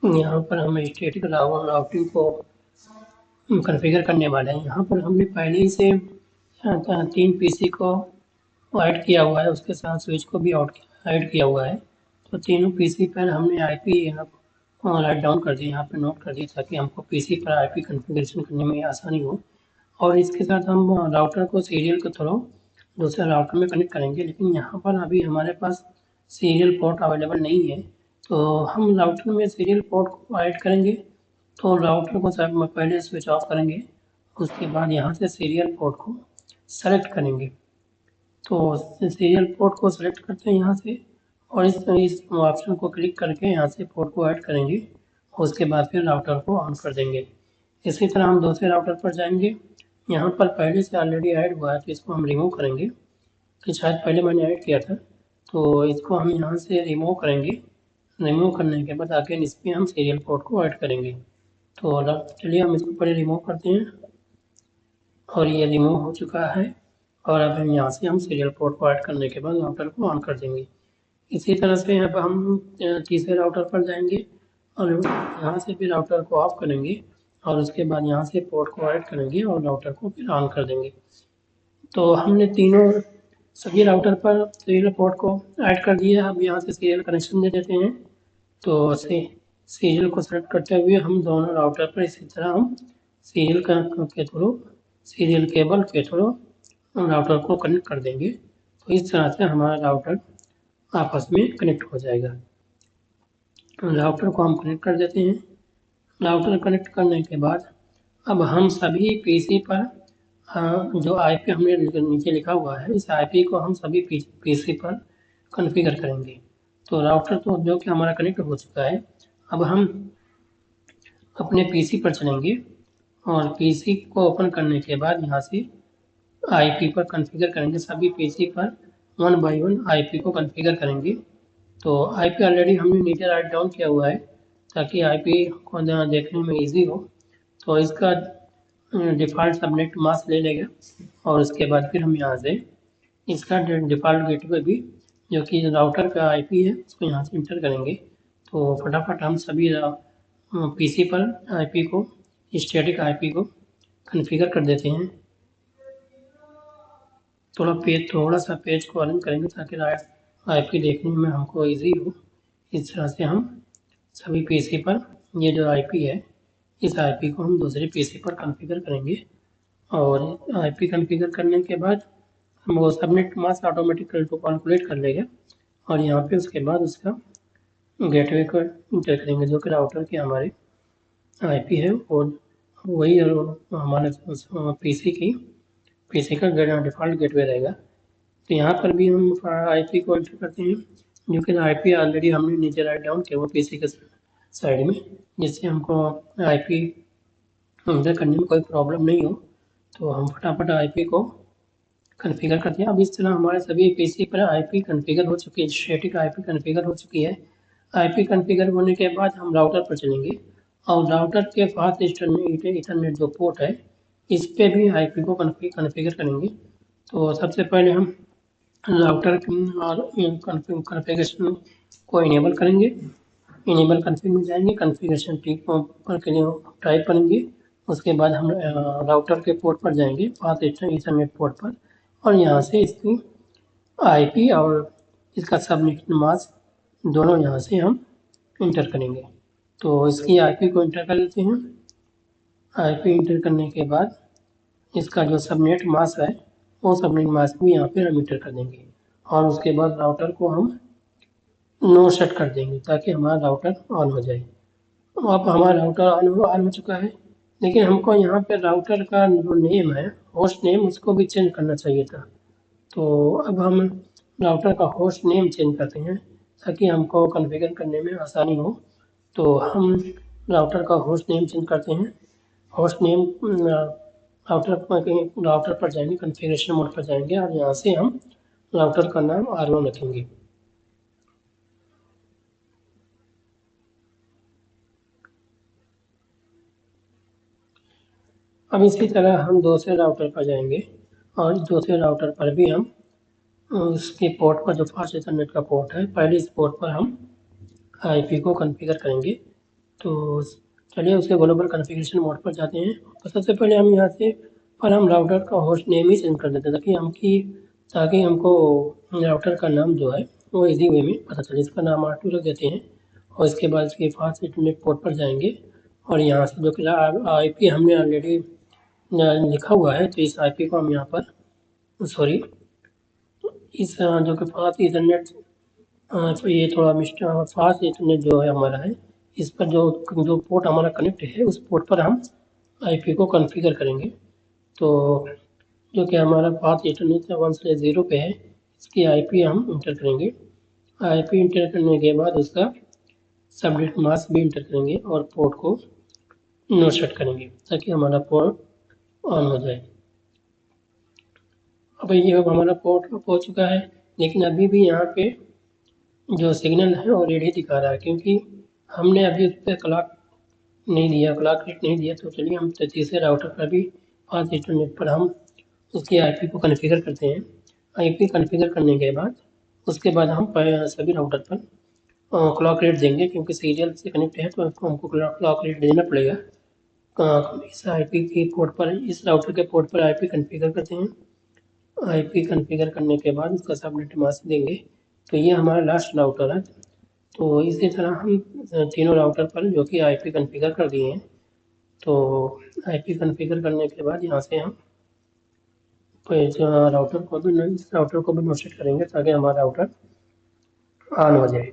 यहाँ पर हम स्टैटिक राउटिंग को कॉन्फ़िगर करने वाले हैं। यहाँ पर हमने पहले ही से 3 पीसी को ऐड किया हुआ है, उसके साथ स्विच को भी ऐड किया हुआ है। तो तीनों पीसी पर हमने आईपी राइट डाउन कर दिए, यहाँ पे नोट कर दिए ताकि हमको पीसी पर आईपी कॉन्फ़िगरेशन करने में आसानी हो। और इसके साथ हम राउटर को सीरियल के थ्रू दूसरे राउटर में कनेक्ट करेंगे, लेकिन यहाँ पर अभी हमारे पास सीरियल पोर्ट अवेलेबल नहीं है। तो हम राउटर में सीरियल पोर्ट को ऐड करेंगे। तो राउटर को सब पहले स्विच ऑफ करेंगे, उसके बाद यहाँ से सीरियल पोर्ट को सेलेक्ट करेंगे। तो सीरियल पोर्ट को सेलेक्ट करते हैं यहाँ से, और इस ऑप्शन को क्लिक करके यहाँ से पोर्ट को ऐड करेंगे। उसके बाद फिर राउटर को ऑन कर देंगे। इसी तरह हम दूसरे राउटर पर जाएंगे। यहाँ पर पहले से ऑलरेडी ऐड हुआ है तो इसको हम रिमूव करेंगे, कि शायद पहले मैंने ऐड किया था। तो इसको हम यहाँ से रिमूव करेंगे। रिमूव करने के बाद आगे इस पर हम सीरियल पोर्ट को ऐड करेंगे। तो चलिए हम इसको पहले रिमूव करते हैं, और ये रिमूव हो चुका है। और अब हम यहाँ से हम सीरियल पोर्ट को ऐड करने के बाद राउटर को ऑन कर देंगे। इसी तरह से अब हम तीसरे राउटर पर जाएंगे और यहाँ से भी राउटर को ऑफ करेंगे, और उसके बाद यहाँ से पोर्ट को ऐड करेंगे और राउटर को फिर ऑन कर देंगे। तो हमने सभी राउटर पर सीरियल पोर्ट को ऐड कर दिया। अब यहाँ से सीरियल कनेक्शन दे देते हैं। तो सीरियल को सेलेक्ट करते हुए हम दोनों राउटर पर इसी तरह हम सीरियल के थ्रू सीरियल केबल के थ्रू राउटर को कनेक्ट कर देंगे। तो इस तरह से हमारा राउटर आपस में कनेक्ट हो जाएगा। राउटर को हम कनेक्ट कर देते हैं। राउटर कनेक्ट करने के बाद अब हम सभी पीसी पर जो आईपी हमने नीचे लिखा हुआ है, इस आईपी को हम सभी पीसी पर कॉन्फ़िगर करेंगे। तो राउटर तो जो कि हमारा कनेक्ट हो चुका है, अब हम अपने पीसी पर चलेंगे और पीसी को ओपन करने के बाद यहाँ से आईपी पर कॉन्फ़िगर करेंगे। सभी पीसी पर 1 बाय 1 आईपी को कॉन्फ़िगर करेंगे। तो आईपी ऑलरेडी हमने नीचे राइट डाउन किया हुआ है ताकि आईपी को देखने में इजी हो। तो इसका डिफ़ॉल्ट सबनेट मास्क ले लेगा, और उसके बाद फिर हम यहाँ से इसका डिफ़ॉल्ट गेटवे भी, जो कि राउटर का आईपी है, उसको यहाँ से इंटर करेंगे। तो फटाफट हम सभी पीसी पर आईपी को, स्टैटिक आईपी को कॉन्फ़िगर कर देते हैं। थोड़ा सा पेज को अरेंज करेंगे ताकि आईपी देखने में हमको इजी हो। इस तरह से हम सभी पीसी पर ये जो आईपी है, इस आईपी को हम दूसरे पीसी पर कॉन्फ़िगर करेंगे। और आईपी कॉन्फ़िगर करने के बाद हम वो सबनेट मास्क ऑटोमेटिक कैलकुलेट कर लेगा, और यहाँ पे उसके बाद उसका गेटवे को इंटर करेंगे, जो कि राउटर की हमारी आईपी है, और वही हमारे पीसी का डिफ़ॉल्ट गेटवे रहेगा। तो यहाँ पर भी हम आईपी को एंटर करते हैं, जो कि आईपी ऑलरेडी हमने नीचे राइट डाउन किया हुआ पीसी के साइड में, जिससे हमको आईपी एंटर करने में कोई प्रॉब्लम नहीं हो। तो हम फटाफट आईपी को कॉन्फ़िगर करते हैं। अब इस तरह हमारे सभी पीसी पर आईपी कॉन्फ़िगर हो चुकी है, स्टैटिक आईपी कॉन्फ़िगर हो चुकी है। आईपी कॉन्फ़िगर होने के बाद हम राउटर पर चलेंगे, और राउटर के फास्ट ईथरनेट जो पोर्ट है, इस पे भी आईपी को कॉन्फ़िगर करेंगे। तो सबसे पहले हम राउटर कॉन्फ़िगरेशन को इनेबल करेंगे। इनेबल कॉन्फ़िग में जाएंगे, कॉन्फ़िगरेशन पर के लिए टाइप करेंगे। उसके बाद हम राउटर के पोर्ट पर जाएंगे, फास्ट ईथरनेट पोर्ट पर, और यहाँ से इसकी आईपी और इसका सबनेट मास्क दोनों यहाँ से हम इंटर करेंगे। तो इसकी आईपी को इंटर कर लेते हैं। आईपी इंटर करने के बाद इसका जो सबनेट मास्क है, वो सबनेट मास्क भी यहाँ पे हम इंटर कर देंगे, और उसके बाद राउटर को हम नो सेट कर देंगे ताकि हमारा राउटर ऑन हो जाए। अब हमारा राउटर ऑन हो चुका है, लेकिन हमको यहाँ पे राउटर का जो नेम है, होस्ट नेम, उसको भी चेंज करना चाहिए था। तो अब हम राउटर का होस्ट नेम चेंज करते हैं ताकि हमको कॉन्फ़िगर करने में आसानी हो। तो हम राउटर का होस्ट नेम चेंज करते हैं। होस्ट नेम राउटर पर जाएंगे, कॉन्फ़िगरेशन मोड पर जाएंगे, और यहाँ से हम राउटर का नाम R1 रखेंगे। अब इसी तरह हम दूसरे राउटर पर जाएंगे, और दूसरे राउटर पर भी हम उसके पोर्ट पर, जो फास्ट इथरनेट का पोर्ट है, पहले इस पोर्ट पर हम आईपी को कॉन्फ़िगर करेंगे। तो चलिए उसके ग्लोबल कॉन्फ़िगरेशन मोड पर जाते हैं। तो सबसे पहले हम यहाँ से पर हम राउटर का होस्ट नेम ही चेंज कर देते हैं ताकि हमको राउटर का नाम जो है वो इजी वे में पता चले। इसका नाम R2 रख देते हैं और इसके बाद इसके फास्ट इंटरनेट पोर्ट पर जाएंगे और यहाँ से जो कि IP हमने ऑलरेडी लिखा हुआ है, तो इस IP को हम यहाँ पर सॉरी इस जो कि फास्ट इंटरनेट तो ये थोड़ा मिस्टर फास्ट इंटरनेट जो है हमारा है, इस पर जो पोर्ट हमारा कनेक्ट है उस पोर्ट पर हम IP को कॉन्फ़िगर करेंगे। तो जो कि हमारा फास्ट इंटरनेट 1/0 पे है, इसकी IP हम इंटर करेंगे। IP इंटर करने के बाद उसका सबनेट मास्क भी इंटर करेंगे और पोर्ट को नो सेट करेंगे ताकि हमारा पोर्ट ऑन हो जाए। अब हमारा पोर्ट अप हो चुका है, लेकिन अभी भी यहाँ पे जो सिग्नल है वो रेड ही दिखा रहा है क्योंकि हमने अभी उस पर क्लॉक रेट नहीं दिया। तो चलिए हम तीसरे राउटर पर भी फास्ट इंटरनेट पर हम उसकी IP को कॉन्फ़िगर करते हैं। IP कॉन्फ़िगर करने के बाद उसके बाद हम सभी राउटर पर क्लॉक रेट देंगे क्योंकि सीरियल से कनेक्ट है तो हमको क्लॉक रेट देना पड़ेगा। इस IP की पोर्ट पर इस राउटर के पोर्ट पर IP कॉन्फ़िगर करते हैं। IP कॉन्फ़िगर करने के बाद उसका सबनेट मास्क देंगे। तो ये हमारा लास्ट राउटर है। तो इसी तरह हम तीनों राउटर पर जो कि IP कॉन्फ़िगर कर दिए हैं। तो IP कॉन्फ़िगर करने के बाद यहाँ से हम इस राउटर को भी नोट करेंगे ताकि हमारा राउटर ऑन हो जाए।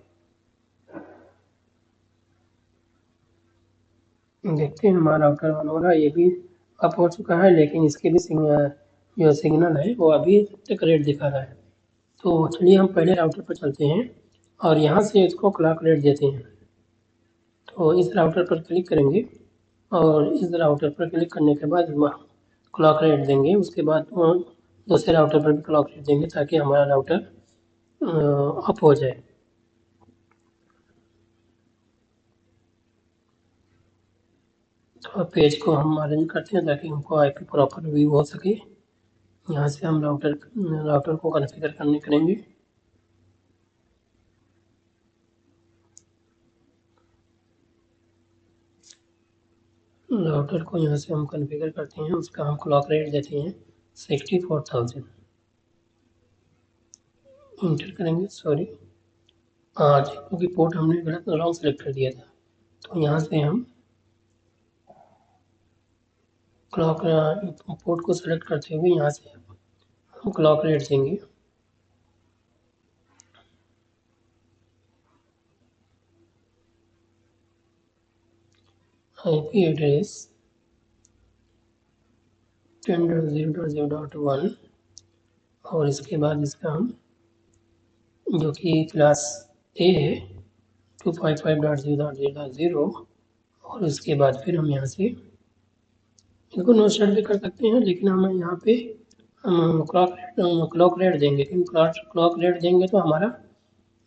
देखते हैं हमारा राउटर ऑन हो रहा है, ये भी अप हो चुका है, लेकिन इसके भी जो सिग्नल है वो अभी तक रेड दिखा रहा है। तो चलिए हम पहले राउटर पर चलते हैं और यहाँ से इसको क्लॉक रेट देते हैं। तो इस राउटर पर क्लिक करेंगे और इस राउटर पर क्लिक करने के बाद क्लॉक रेट देंगे। उसके बाद दूसरे राउटर पर भी क्लॉक रेट देंगे ताकि हमारा राउटर अप हो जाए। तो पेज को हम अरेंज करते हैं ताकि हमको IP प्रॉपर व्यू हो सके। यहाँ से हम राउटर को कॉन्फ़िगर करने करेंगे। राउटर को यहाँ से हम कॉन्फ़िगर करते हैं, उसका हम क्लॉक रेट देते हैं 64,000 इंटर करेंगे। सॉरी आज क्योंकि पोर्ट हमने गलत रॉन्ग सेलेक्ट कर दिया था। तो यहाँ से हम पोर्ट को सेलेक्ट करते हुए यहाँ से हम क्लॉक रेट देंगे। IP एड्रेस 10.0.0.1 और इसके बाद इसका हम जो कि क्लास A है 255.0.0.0 और उसके बाद फिर हम यहाँ से इसको नो सेट भी कर सकते हैं, लेकिन हम यहाँ पे हम क्लॉक रेट देंगे क्योंकि क्लॉक रेट देंगे तो हमारा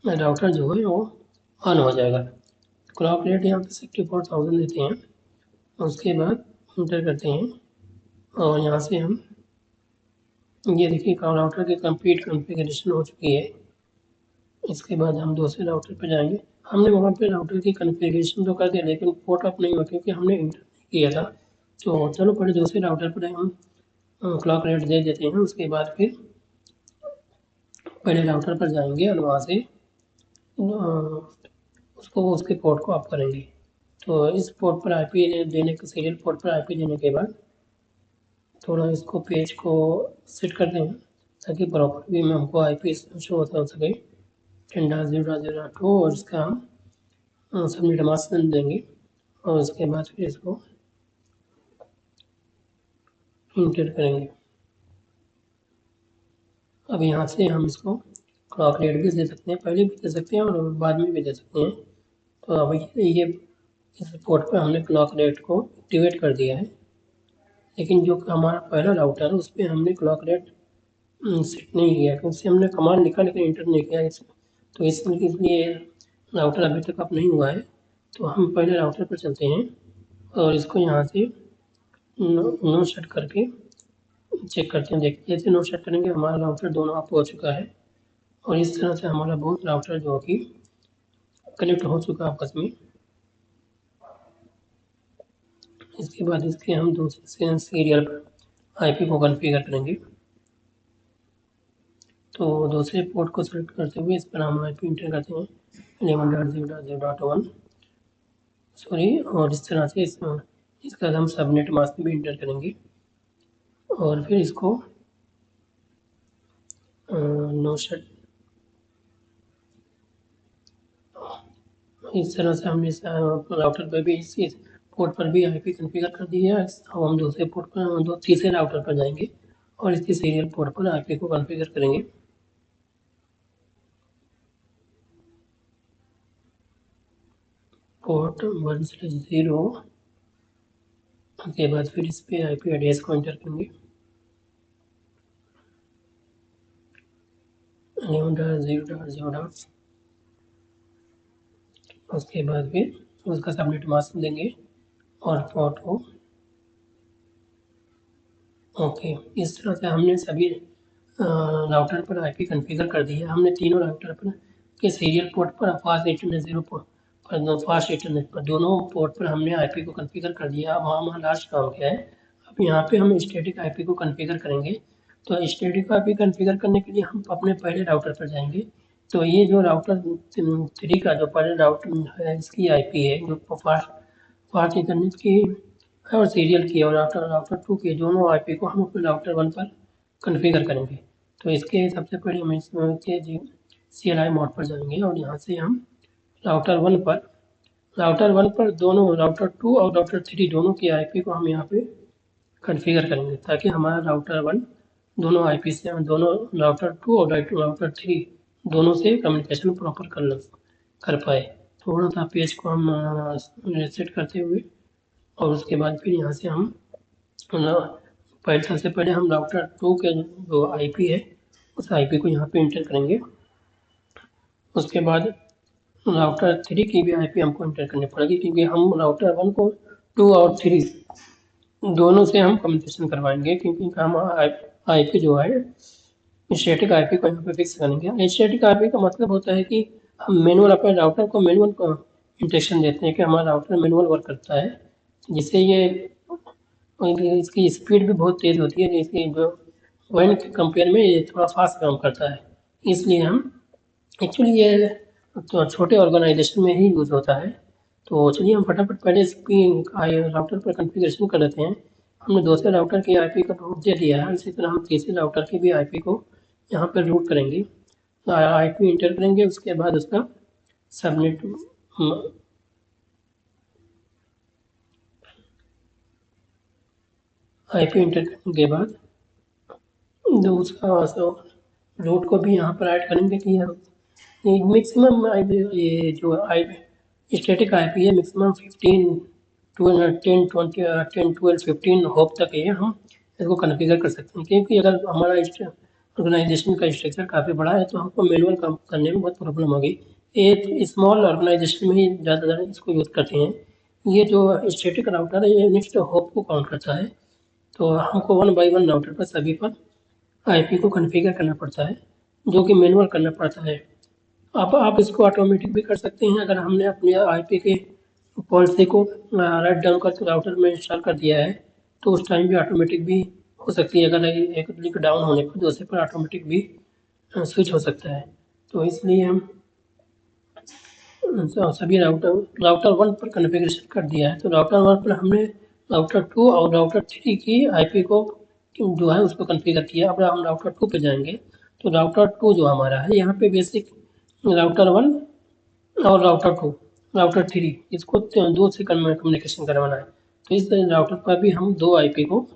राउटर जो है वो ऑन हो जाएगा। क्लॉक रेट यहाँ पे 64,000 देते हैं। उसके बाद इंटर करते हैं और यहाँ से हम ये देखिए राउटर की कंप्लीट कॉन्फ़िगरेशन हो चुकी है। इसके बाद हम दूसरे राउटर पर जाएंगे। हमने वहाँ पे राउटर की कॉन्फ़िगरेशन तो कर दिया लेकिन पोर्ट अप नहीं हुआ क्योंकि हमने इंटर नहीं किया था। तो चलो पहले दूसरे राउटर पर हम क्लॉक रेट दे देते हैं। उसके बाद फिर पहले राउटर पर जाएंगे और वहाँ से उसके पोर्ट को अप करेंगे। तो इस पोर्ट पर IP देने के सीरियल पोर्ट पर IP देने के बाद थोड़ा इसको पेज को सेट कर दें ताकि प्रॉपर वे में हमको IP शो हो सके 10.0.0.2 और इसका हम सबमिट मास्क देंगे और उसके बाद फिर इसको इंटर करेंगे। अब यहाँ से हम इसको क्लॉक रेट भी दे सकते हैं, पहले भी दे सकते हैं और बाद में भी दे सकते हैं। तो अब ये इस पोर्ट पर हमने क्लॉक रेट को एक्टिवेट कर दिया है, लेकिन जो हमारा पहला राउटर है उस पर हमने क्लॉक रेट सेट नहीं किया क्योंकि उससे हमने कमांड लिखा लेकिन इंटर नहीं किया। तो इसलिए राउटर अभी तक अप नहीं हुआ है। तो हम पहले राउटर पर चलते हैं और इसको यहाँ से नो सेट करके चेक करते हैं। देखिए जैसे नो सेट करेंगे हमारा राउटर दोनों अप हो चुका है और इस तरह से हमारा बहुत राउटर जो कि कनेक्ट हो चुका है आपस में। उसके बाद इसके हम दूसरे सीरियल पर आईपी को कॉन्फ़िगर करेंगे। तो दूसरे पोर्ट को सेलेक्ट करते हुए इस पर हम आईपी इंटर करते हैं 11.0.0.1 सॉरी, और इस तरह से इसका हम सबनेट मास्क भी इंटर करेंगे और फिर इसको नो सेट इस तरह से हमने राउटर पर भी इस पोर्ट पर भी आईपी कॉन्फ़िगर कर दी है। अब हम दूसरे पोर्ट पर तीसरे राउटर पर जाएंगे और इसके सीरियल पोर्ट पर आईपी को कॉन्फ़िगर करेंगे। पोर्ट 1/0 के बाद फिर इस पे आईपी एड्रेस को एंटर करेंगे 11.0.0. उसके बाद फिर उसका सबनेट मास्क देंगे और पोर्ट को ओके। इस तरह से हमने सभी राउटर पर आईपी कॉन्फ़िगर कर दी है। हमने तीनों राउटर पर के सीरियल पोर्ट पर फास्ट इंटरनेट जीरो पोर्ट पर फास्ट इंटरनेट पर दोनों पोर्ट पर हमने आईपी को कॉन्फ़िगर कर दिया। अब हमारा लास्ट काम क्या है, अब यहाँ पे हम स्टैटिक आईपी को कॉन्फ़िगर करेंगे। तो स्टैटिक आईपी कॉन्फ़िगर करने के लिए हम अपने पहले राउटर पर जाएंगे। तो ये जो राउटर 3 का जो पहले राउटर है इसकी आईपी है जो फास्ट इंटरनेट की और सीरियल की और राउटर 2 के दोनों आईपी को हम अपने राउटर 1 पर कॉन्फ़िगर करेंगे। तो इसके सबसे पहले हम इसके CLI मोड पर जाएंगे और यहाँ से हम राउटर 1 पर दोनों राउटर 2 और राउटर 3 दोनों की आईपी को हम यहाँ पे कॉन्फ़िगर करेंगे ताकि हमारा राउटर 1 दोनों आईपी से दोनों राउटर 2 और राउटर 3 दोनों से कम्युनिकेशन प्रॉपर कर पाए। थोड़ा सा पेज को हम रीसेट करते हुए और उसके बाद फिर यहाँ से हम पहले सबसे पहले हम राउटर 2 के जो आईपी है उस आईपी को यहाँ पे इंटर करेंगे। उसके बाद राउटर 3 की भी आईपी हमको इंटर करनी पड़ेगी क्योंकि हम राउटर 1 को 2 और 3 दोनों से हम कम्युनिकेशन करवाएंगे क्योंकि हम आईपी जो है स्टैटिक आईपी को यहाँ पे फिक्स करेंगे। स्टैटिक आईपी का मतलब होता है कि हम मैनुअल अपने राउटर को मैनुअल इंस्ट्रक्शन देते हैं कि हमारा राउटर मैनुअल वर्क करता है, जिससे ये इसकी स्पीड भी बहुत तेज़ होती है। इसकी जो WAN के कंपेयर में ये थोड़ा फास्ट काम करता है, इसलिए हम एक्चुअली ये तो छोटे ऑर्गेनाइजेशन में ही यूज़ होता है। तो चलिए हम फटाफट पहले इसकी राउटर पर कॉन्फ़िगरेशन कर लेते हैं। हमने दूसरे राउटर की आईपी का रूट दे दिया है, इसी तरह हम तीसरे राउटर की भी आईपी को यहाँ पर रूट करेंगे। आईपी इंटर करेंगे, उसके बाद उसका सबनेट आईपी इंटर करने के बाद दूसरा रूट को भी यहाँ पर ऐड करेंगे कि मैक्सिमम ये जो स्टैटिक आईपी है मैक्सिमम 15 10 20 10 12 15 होप तक है हम इसको कॉन्फ़िगर कर सकते हैं क्योंकि अगर हमारा ऑर्गेनाइजेशन का स्ट्रक्चर काफ़ी बड़ा है तो हमको मैनुअल काम करने में बहुत प्रॉब्लम होगी। एक स्मॉल ऑर्गेनाइजेशन में ही ज़्यादा इसको यूज़ करते हैं। ये जो स्टैटिक राउटर है ये नेक्स्ट होप को काउंट करता है, तो हमको 1 बाय 1 राउटर पर सभी पर आईपी को कॉन्फ़िगर करना पड़ता है जो कि मैनुअल करना पड़ता है। अब आप इसको ऑटोमेटिक भी कर सकते हैं अगर हमने अपने आईपी के पॉलिसी को राइट डाउन करके राउटर में इंस्टॉल कर दिया है तो उस टाइम भी ऑटोमेटिक भी हो सकती है। अगर एक लिंक डाउन होने पर दूसरे पर ऑटोमेटिक भी स्विच हो सकता है। तो इसलिए हम सभी राउटर 1 पर कॉन्फ़िगरेशन कर दिया है। तो राउटर 1 पर हमने राउटर 2 और राउटर 3 की आईपी को जो है उसको कॉन्फ़िगर किया। अब हम राउटर 2 पे जाएंगे। तो राउटर 2 जो हमारा है यहाँ पे बेसिक राउटर 1 और राउटर 3 इसको दो से कम्युनिकेशन करवाना है। तो इस राउटर पर भी हम दो आईपी को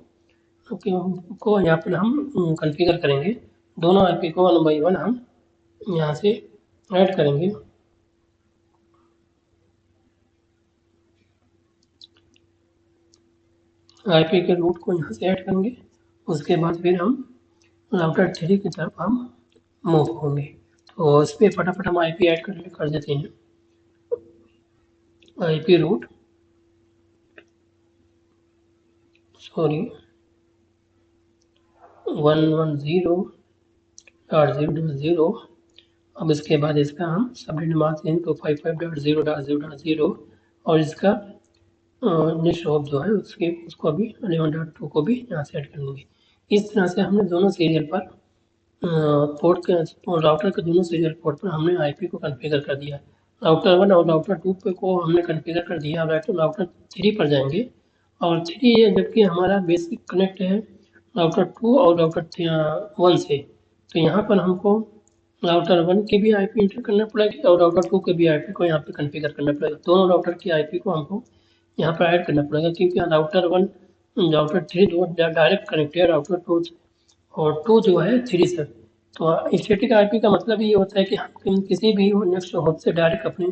यहाँ पर हम कॉन्फ़िगर करेंगे। दोनों आईपी को 1 बाय 1 हम यहाँ से ऐड करेंगे। आईपी के रूट को यहाँ से ऐड करेंगे, उसके बाद फिर हम राउटर 3 की तरफ हम मूव होंगे। तो इस पर फटाफट हम आईपी ऐड कर देते हैं। IP root sorry 110.0.0। अब इसके बाद इसका हम सबनेट मास्क देंगे तो 55.0.0.0 और इसका नेक्स्ट हॉप जो है उसको भी 11.2 को भी यहाँ से ऐड कर लेंगे। इस तरह से हमने दोनों सीरियल पर पोर्ट के राउटर के दोनों सीरियल पोर्ट पर हमने आईपी को कॉन्फ़िगर कर दिया। राउटर 1 और राउटर 2 पे को हमने कॉन्फ़िगर कर दिया। अब राउटर 3 पर जाएंगे और 3 ये जबकि हमारा बेसिक कनेक्ट है राउटर 2 और राउटर 1 से, तो यहाँ पर हमको राउटर 1 की भी आईपी इंटर करना पड़ेगी और राउटर 2 के भी आईपी को यहाँ पे कॉन्फ़िगर करना पड़ेगा। दोनों राउटर की आईपी को हमको यहाँ पर ऐड करना पड़ेगा, क्योंकि राउटर 1 राउटर 3 दो डायरेक्ट कनेक्ट है राउटर 2 और 2 जो है 3 से। तो स्टैटिक आईपी का मतलब ये होता है कि हम किसी भी नेक्स्ट हॉप से डायरेक्ट अपने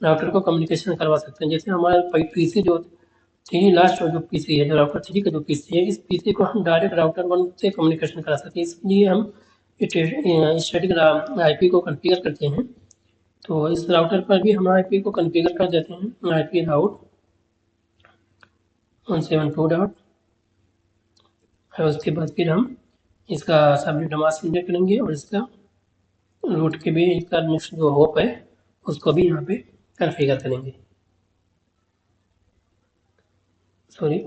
राउटर को कम्युनिकेशन करवा सकते हैं। जैसे हमारा पीसी जो 3 लास्ट जो पीसी है, जो राउटर 3 का जो पीसी है, इस पीसी को हम डायरेक्ट राउटर 1 से कम्युनिकेशन करा सकते हैं। इसलिए हम स्टैटिक आईपी को कॉन्फ़िगर करते हैं। तो इस राउटर पर भी हम आईपी को कॉन्फ़िगर कर देते हैं, आईपी राउट 172 डॉट, और उसके बाद फिर हम इसका सबनेट मास्क इंटर करेंगे और इसका रूट के भी इसका नेक्स्ट जो होप है उसको भी यहाँ पे कॉन्फ़िगर करेंगे। सॉरी,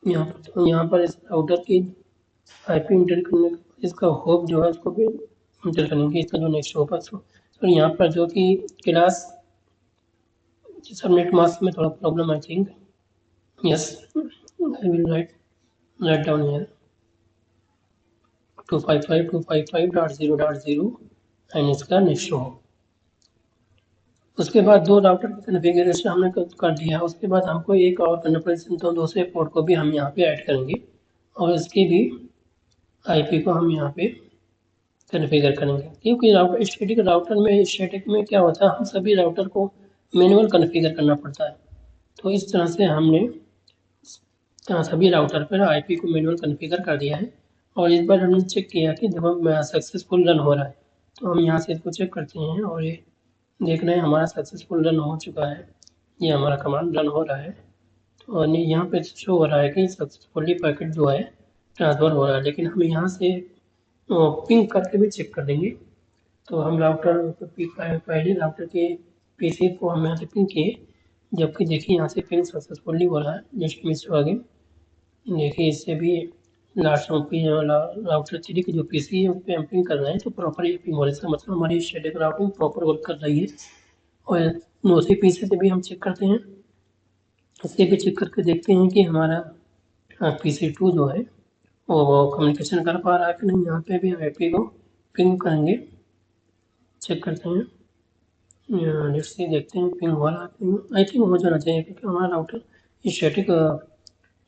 यहाँ पर इस राउटर की आईपी इंटर करने का इसका होप जो है उसको भी इंटर करेंगे, इसका जो नेक्स्ट होप है। तो यहाँ पर जो कि क्लास सबनेट मास्क में थोड़ा problem I think, yes I will write down here 255.255.0.0 and इसका नेक्स्ट होप। उसके बाद दो राउटर का कॉन्फ़िगरेशन हमने कर दिया है। उसके बाद हमको एक और करना पड़ेगा, तो दूसरे पोर्ट को भी हम यहाँ पे ऐड करेंगे और इसकी भी आईपी को हम यहाँ पे कॉन्फ़िगर करेंगे, क्योंकि राउटर में स्टैटिक में क्या होता है, हम सभी राउटर को मैनुअल कॉन्फ़िगर करना पड़ता है। तो इस तरह से हमने सभी राउटर पर आईपी को मैनुअल कॉन्फ़िगर कर दिया है। और इस बार हमने चेक किया कि जब हम सक्सेसफुल रन हो रहा है, तो हम यहाँ से इसको चेक करते हैं और ये देख रहे हैं हमारा सक्सेसफुल रन हो चुका है, ये हमारा कमांड रन हो रहा है। तो यहाँ पे शो हो रहा है कि सक्सेसफुली पैकेट जो है ट्रांसफ़र हो रहा है, लेकिन हम यहाँ से पिंग करके भी चेक कर देंगे। तो हम पहले राउटर के पीसी को हम यहाँ से पिंग किए, जबकि देखिए यहाँ से पिंग सक्सेसफुली हो रहा है। नेक्स्ट मिस हो आगे देखिए, इससे भी लास्ट राउटर 3 की जो पीसी है उस पर हम पिंग कर रहे हैं, तो प्रॉपर ये पिंग हो रहा है। इसका मतलब हमारी स्टैटिक राउटिंग प्रॉपर वर्क कर रही है। और दूसरी पीसी से भी हम चेक करते हैं, इससे भी चेक करके देखते हैं कि हमारा PC2 जो है वो कम्युनिकेशन कर पा रहा है कि नहीं। यहाँ पे भी आईपी को पिंग करेंगे, चेक करते हैं, लेट्स सी, देखते हैं पिंग हो रहा है। आई थिंक हो जाना चाहिए, क्योंकि हमारा router static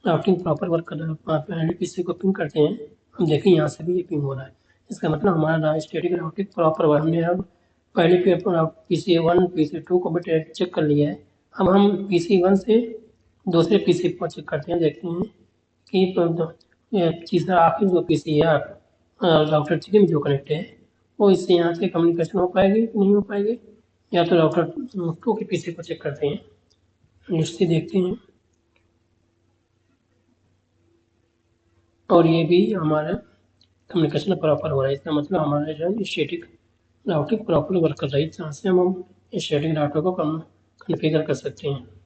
routing proper work कर रहा है। पहले पीसी को पिंग करते हैं, हम देखें यहाँ से भी ये पिंग हो रहा है। इसका मतलब हमारा स्टैटिक राउटिंग प्रॉपर वर्क। हमने अब पहले PC1 PC2 को भी चेक कर लिया है। अब हम PC1 से दूसरे पीसी को चेक करते हैं, देखते हैं कि तीसरा आखिरी जो पीसी है राउटर 3 में जो कनेक्ट है, वो इससे यहाँ से कम्युनिकेशन हो पाएगी कि नहीं हो पाएगी। या तो राउटर 2 के पीसी को चेक करते हैं, लिस्ट से देखते हैं, और ये भी हमारा कम्युनिकेशन प्रॉपर हो रहा है। इसका मतलब हमारा जो है स्टैटिक राउटिंग प्रॉपर वर्क कर रही है। इस तरह से हम स्टैटिक राउटर को कॉन्फ़िगर कर सकते हैं।